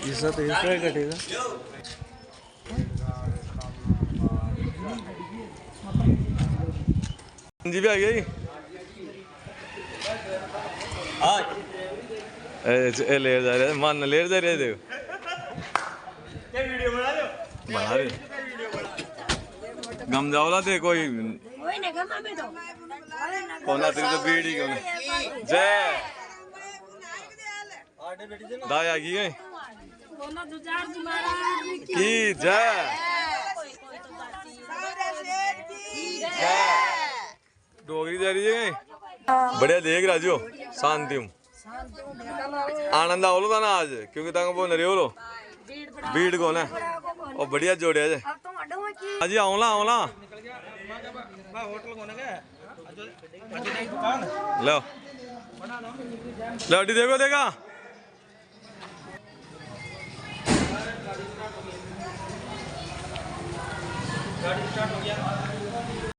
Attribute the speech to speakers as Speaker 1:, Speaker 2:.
Speaker 1: इसका तो हिस्सा ही कटेगा। जी भी आ गई। ए लेर जा रहे मान लेर जा रहे देखो क्या वीडियो बना रहे गम जाओला दे कोई ना गम में तो कौन तेरी तो बीड़ी कौन जय दाया की गई की जय डोगरी जा रही है बढ़िया देख राजू शांति आनंद आवलो था ना आज क्योंकि तंग वो नरे होलो भीड़ को ना और बढ़िया जोड़े है अजी आवला आवला लो लो देखो देखा गाड़ी स्टार्ट हो गया।